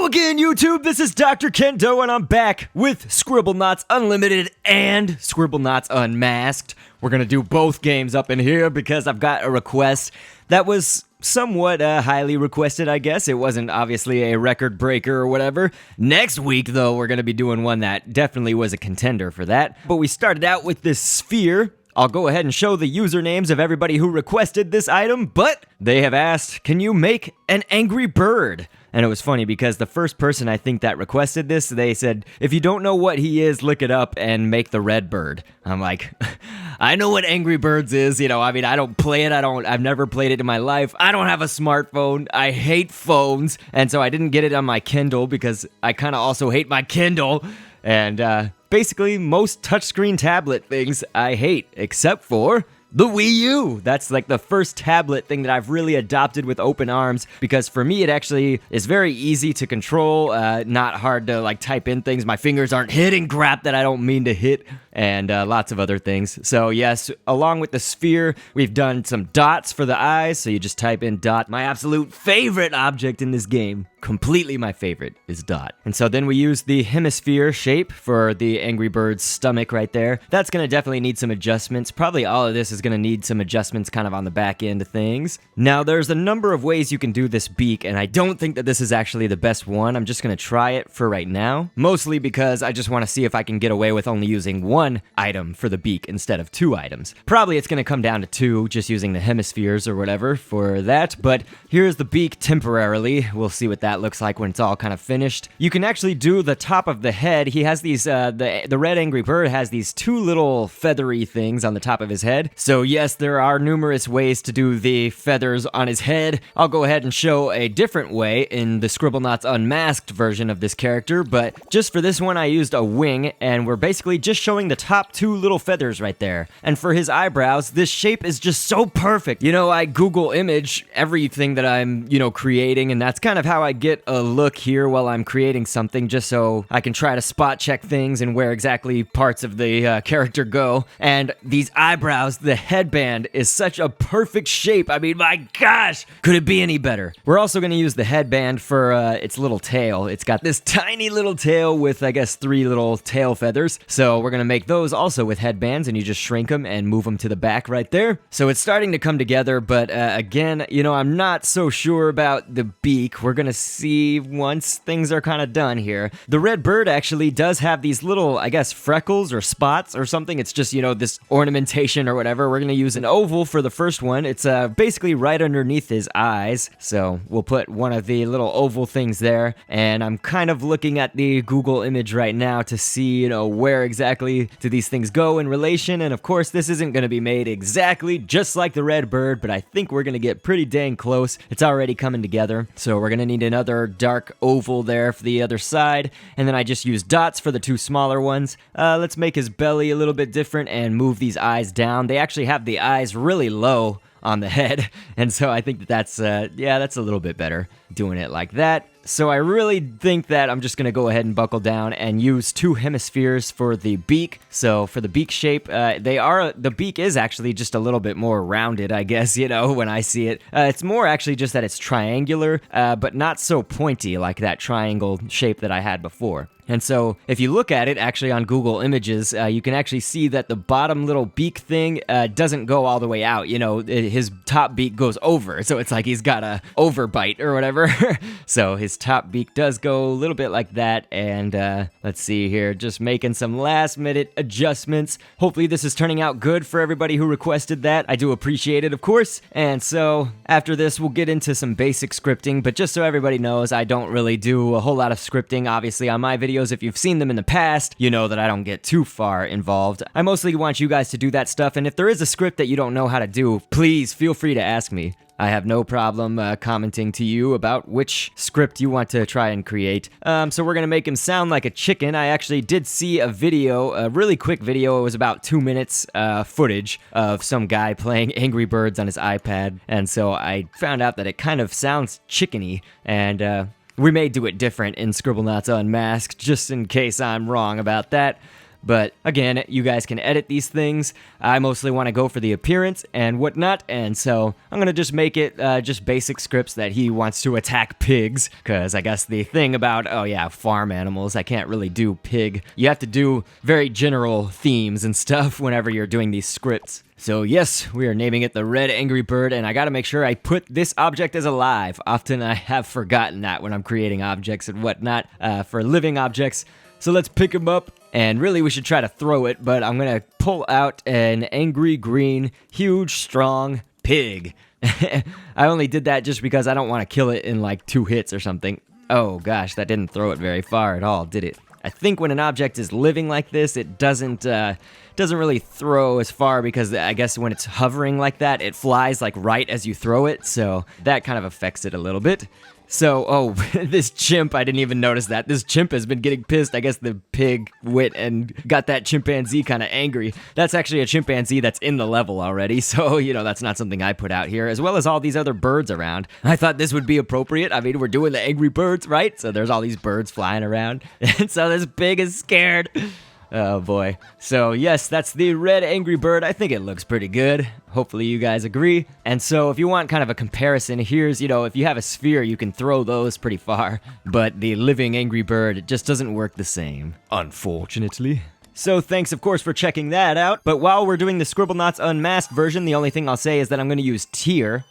Hello again, YouTube. This is Dr.Kendo, and I'm back with Scribblenauts Unlimited and Scribblenauts Unmasked. We're gonna do both games up in here because I've got a request that was somewhat highly requested, I guess. It wasn't obviously a record breaker or whatever. Next week, though, we're gonna be doing one that definitely was a contender for that. But we started out with this sphere. I'll go ahead and show the usernames of everybody who requested this item, but they have asked, can you make an angry bird? And it was funny because the first person I think that requested this, they said, if you don't know what he is, look it up and make the red bird. I'm like, I know what Angry Birds is, you know, I mean, I don't play it, I've never played it in my life. I don't have a smartphone, I hate phones, and so I didn't get it on my Kindle because I kind of also hate my Kindle. And basically, most touchscreen tablet things I hate, except for the Wii U. That's like the first tablet thing that I've really adopted with open arms, because for me it actually is very easy to control, not hard to like type in things. My fingers aren't hitting crap that I don't mean to hit, and lots of other things. So yes, along with the sphere, we've done some dots for the eyes, so you just type in dot. My absolute favorite object in this game, completely my favorite, is dot. And so then we use the hemisphere shape for the Angry Bird's stomach right there. That's gonna definitely need some adjustments. Probably all of this is gonna need some adjustments kind of on the back end of things. Now there's a number of ways you can do this beak, and I don't think that this is actually the best one. I'm just gonna try it for right now, mostly because I just wanna see if I can get away with only using one item for the beak instead of two items. Probably it's gonna come down to two, just using the hemispheres or whatever for that, but here's the beak temporarily. We'll see what that looks like when it's all kind of finished. You can actually do the top of the head. He has these, the red Angry Bird has these two little feathery things on the top of his head. So yes, there are numerous ways to do the feathers on his head. I'll go ahead and show a different way in the Scribblenauts Unmasked version of this character, but just for this one I used a wing, and we're basically just showing the top two little feathers right there. And for his eyebrows, this shape is just so perfect. You know, I Google image everything that I'm, you know, creating, and that's kind of how I get a look here while I'm creating something, just so I can try to spot check things and where exactly parts of the character go. And these eyebrows, the headband is such a perfect shape. I mean, my gosh, could it be any better? We're also going to use the headband for its little tail. It's got this tiny little tail with, I guess, 3 little tail feathers. So we're going to make those also with headbands, and you just shrink them and move them to the back right there. So it's starting to come together, but again, you know, I'm not so sure about the beak. We're going to see once things are kind of done here. The red bird actually does have these little, I guess, freckles or spots or something. It's just, you know, this ornamentation or whatever. We're going to use an oval for the first one. It's basically right underneath his eyes. So we'll put one of the little oval things there. And I'm kind of looking at the Google image right now to see, you know, where exactly do these things go in relation. And of course, this isn't going to be made exactly just like the red bird, but I think we're going to get pretty dang close. It's already coming together. So we're going to need another dark oval there for the other side. And then I just used dots for the 2 smaller ones. Let's make his belly a little bit different and move these eyes down. They actually have the eyes really low on the head, and so I think that's yeah, that's a little bit better doing it like that. So I really think that I'm just gonna go ahead and buckle down and use 2 hemispheres for the beak. So for the beak shape, the beak is actually just a little bit more rounded, I guess, you know, when I see it. It's more actually just that it's triangular, but not so pointy like that triangle shape that I had before. And so if you look at it actually on Google Images, you can actually see that the bottom little beak thing doesn't go all the way out. You know, his top beak goes over, so it's like he's got a overbite or whatever. So his top beak does go a little bit like that, and let's see here, just making some last minute adjustments. Hopefully this is turning out good for everybody who requested that. I do appreciate it, of course. And so after this, we'll get into some basic scripting, but just so everybody knows, I don't really do a whole lot of scripting, obviously, on my videos. If you've seen them in the past, you know that I don't get too far involved. I mostly want you guys to do that stuff, and if there is a script that you don't know how to do, please feel free to ask me. I have no problem commenting to you about which script you want to try and create. So we're going to make him sound like a chicken. I actually did see a video, a really quick video. It was about 2 minutes footage of some guy playing Angry Birds on his iPad. And so I found out that it kind of sounds chickeny, and we may do it different in Scribblenauts Unmasked, just in case I'm wrong about that. But again, you guys can edit these things. I mostly want to go for the appearance and whatnot, and so I'm going to just make it just basic scripts that he wants to attack pigs, because I guess the thing about, oh yeah, farm animals, I can't really do pig. You have to do very general themes and stuff whenever you're doing these scripts. So yes, we are naming it the Red Angry Bird, and I gotta make sure I put this object as alive. Often I have forgotten that when I'm creating objects and whatnot for living objects. So let's pick him up, and really we should try to throw it, but I'm gonna pull out an angry green, huge, strong pig. I only did that just because I don't want to kill it in like 2 hits or something. Oh gosh, that didn't throw it very far at all, did it? I think when an object is living like this, it doesn't really throw as far, because I guess when it's hovering like that, it flies like right as you throw it, so that kind of affects it a little bit. So, oh, this chimp, I didn't even notice that. This chimp has been getting pissed. I guess the pig went and got that chimpanzee kind of angry. That's actually a chimpanzee that's in the level already, so, that's not something I put out here, as well as all these other birds around. I thought this would be appropriate. I mean, we're doing the angry birds, right? So there's all these birds flying around, and so this pig is scared. Oh boy. So yes, that's the Red Angry Bird. I think it looks pretty good. Hopefully you guys agree. And so if you want kind of a comparison, here's, if you have a sphere, you can throw those pretty far. But the living Angry Bird, it just doesn't work the same, unfortunately. So thanks, of course, for checking that out. But while we're doing the Scribblenauts Unmasked version, the only thing I'll say is that I'm going to use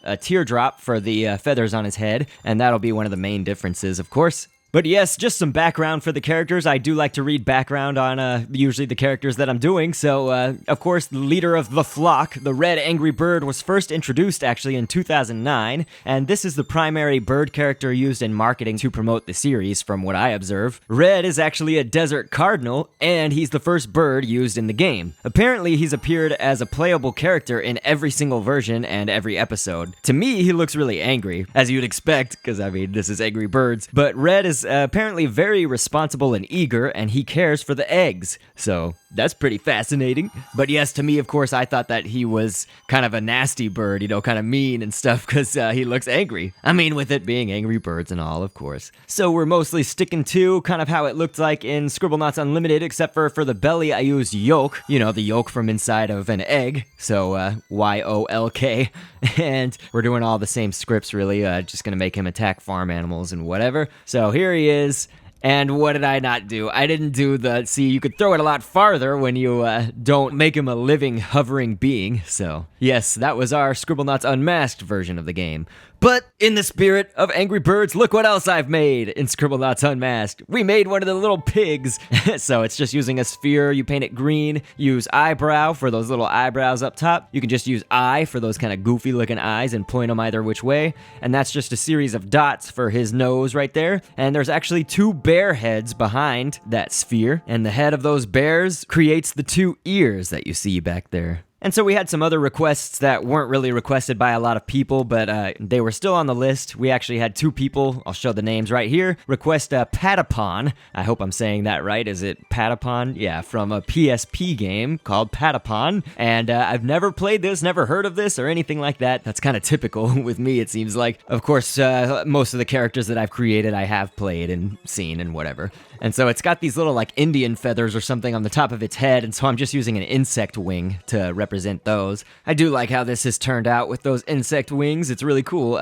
a teardrop for the feathers on his head. And that'll be one of the main differences, of course. But yes, just some background for the characters. I do like to read background on usually the characters that I'm doing. So, of course, the leader of the flock, the Red Angry Bird, was first introduced actually in 2009. And this is the primary bird character used in marketing to promote the series, from what I observe. Red is actually a desert cardinal, and he's the first bird used in the game. Apparently, he's appeared as a playable character in every single version and every episode. To me, he looks really angry, as you'd expect, because, I mean, this is Angry Birds. But Red is apparently very responsible and eager, and he cares for the eggs. So that's pretty fascinating. But yes, to me, of course, I thought that he was kind of a nasty bird, kind of mean and stuff, because he looks angry. I mean, with it being Angry Birds and all, of course. So we're mostly sticking to kind of how it looked like in Scribblenauts Unlimited, except for the belly, I used yolk, the yolk from inside of an egg. So Y-O-L-K. And we're doing all the same scripts, really, just gonna make him attack farm animals and whatever. So here he is. And what did I not do? I didn't do see, you could throw it a lot farther when you don't make him a living, hovering being. So yes, that was our Scribblenauts Unmasked version of the game. But in the spirit of Angry Birds, look what else I've made in Scribblenauts Unmasked. We made one of the little pigs. So it's just using a sphere, you paint it green, use eyebrow for those little eyebrows up top. You can just use eye for those kind of goofy looking eyes and point them either which way. And that's just a series of dots for his nose right there. And there's actually 2 bear heads behind that sphere. And the head of those bears creates the 2 ears that you see back there. And so we had some other requests that weren't really requested by a lot of people, but they were still on the list. We actually had 2 people, I'll show the names right here, request Patapon. I hope I'm saying that right. Is it Patapon? Yeah, from a PSP game called Patapon. And I've never played this, never heard of this or anything like that. That's kind of typical with me, it seems like. Of course, most of the characters that I've created I have played and seen and whatever. And so it's got these little like Indian feathers or something on the top of its head, and so I'm just using an insect wing to represent those. I do like how this has turned out with those insect wings. It's really cool.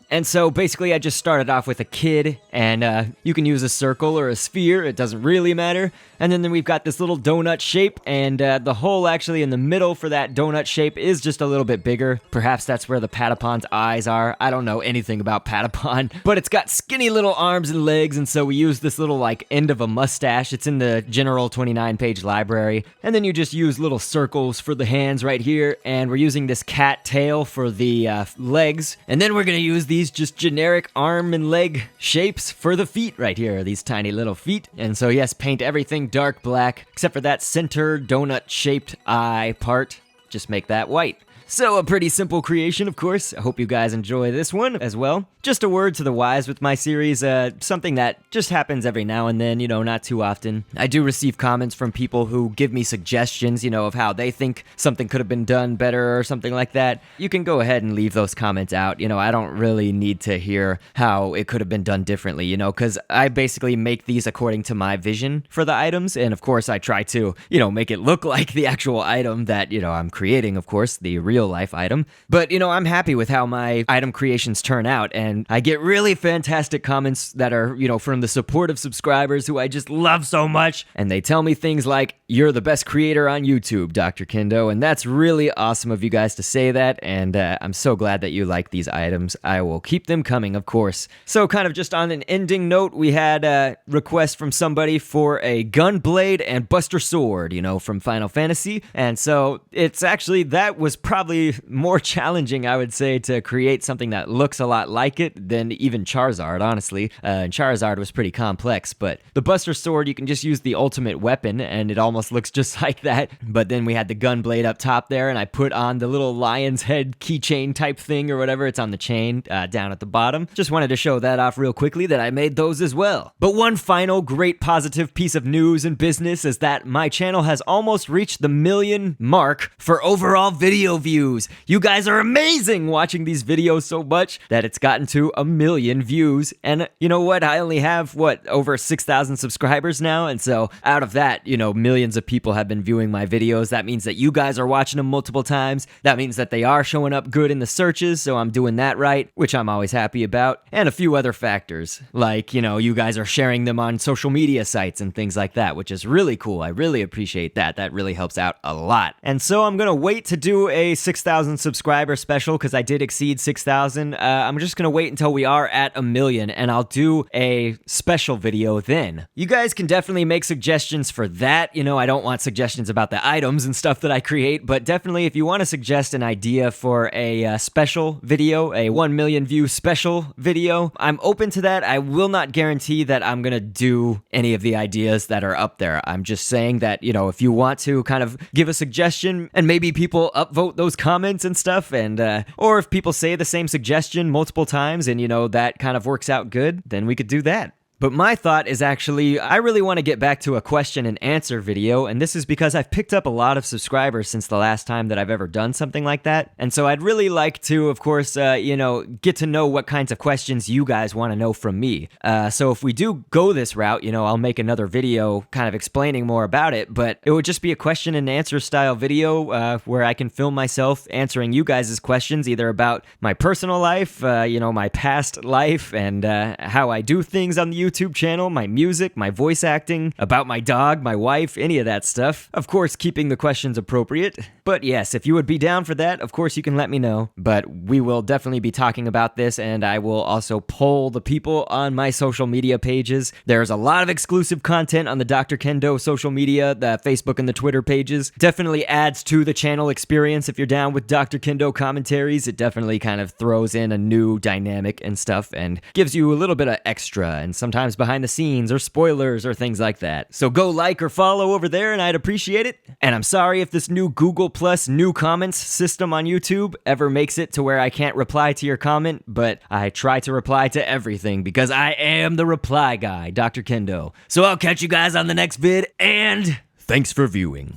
And so basically I just started off with a kid, and you can use a circle or a sphere, it doesn't really matter. And then we've got this little donut shape, and the hole actually in the middle for that donut shape is just a little bit bigger. Perhaps that's where the Patapon's eyes are. I don't know anything about Patapon, but it's got skinny little arms and legs, and so we use this little like end of a mustache. It's in the general 29-page library. And then you just use little circles for the hands right here, and we're using this cat tail for the legs. And then we're gonna use these just generic arm and leg shapes for the feet right here, these tiny little feet. And so yes, paint everything dark black, except for that center donut-shaped eye part. Just make that white. So a pretty simple creation, of course. I hope you guys enjoy this one as well. Just a word to the wise with my series, something that just happens every now and then, not too often. I do receive comments from people who give me suggestions, of how they think something could have been done better or something like that. You can go ahead and leave those comments out. I don't really need to hear how it could have been done differently, because I basically make these according to my vision for the items. And of course, I try to, make it look like the actual item that, I'm creating, of course, the real life item. But, I'm happy with how my item creations turn out, and I get really fantastic comments that are, from the supportive subscribers who I just love so much, and they tell me things like, "You're the best creator on YouTube, Dr. Kendo," and that's really awesome of you guys to say that, and I'm so glad that you like these items. I will keep them coming, of course. So kind of just on an ending note, we had a request from somebody for a Gunblade and Bustersword, from Final Fantasy, and so it's actually, that was probably more challenging, I would say, to create something that looks a lot like it than even Charizard, honestly. And Charizard was pretty complex, but the Bustersword, you can just use the ultimate weapon, and it almost looks just like that. But then we had the Gunblade up top there, and I put on the little lion's head keychain type thing or whatever. It's on the chain down at the bottom. Just wanted to show that off real quickly, that I made those as well. But one final great positive piece of news and business is that my channel has almost reached the 1,000,000 mark for overall video views. You guys are amazing watching these videos so much that it's gotten to 1,000,000 views. And you know what? I only have, over 6,000 subscribers now. And so out of that, millions of people have been viewing my videos. That means that you guys are watching them multiple times. That means that they are showing up good in the searches. So I'm doing that right, which I'm always happy about. And a few other factors, like, you guys are sharing them on social media sites and things like that, which is really cool. I really appreciate that. That really helps out a lot. And so I'm going to wait to do a 6,000 subscriber special because I did exceed 6,000. I'm just going to wait until we are at 1,000,000 and I'll do a special video then. You guys can definitely make suggestions for that. I don't want suggestions about the items and stuff that I create, but definitely if you want to suggest an idea for a special video, a 1,000,000 view special video, I'm open to that. I will not guarantee that I'm going to do any of the ideas that are up there. I'm just saying that, if you want to kind of give a suggestion and maybe people upvote those comments and stuff, and or if people say the same suggestion multiple times and, that kind of works out good, then we could do that. But my thought is actually, I really want to get back to a question and answer video, and this is because I've picked up a lot of subscribers since the last time that I've ever done something like that. And so I'd really like to, of course, get to know what kinds of questions you guys want to know from me. So if we do go this route, I'll make another video kind of explaining more about it, but it would just be a question and answer style video where I can film myself answering you guys' questions, either about my personal life, my past life, and how I do things on the YouTube channel, my music, my voice acting, about my dog, my wife, any of that stuff. Of course, keeping the questions appropriate. But yes, if you would be down for that, of course you can let me know. But we will definitely be talking about this, and I will also poll the people on my social media pages. There's a lot of exclusive content on the Dr. Kendo social media, the Facebook and the Twitter pages. Definitely adds to the channel experience if you're down with Dr. Kendo commentaries. It definitely kind of throws in a new dynamic and stuff and gives you a little bit of extra, and sometimes behind the scenes or spoilers or things like that. So go like or follow over there and I'd appreciate it. And I'm sorry if this new Google Plus new comments system on YouTube ever makes it to where I can't reply to your comment, but I try to reply to everything because I am the reply guy, Dr. Kendo. So I'll catch you guys on the next vid, and thanks for viewing.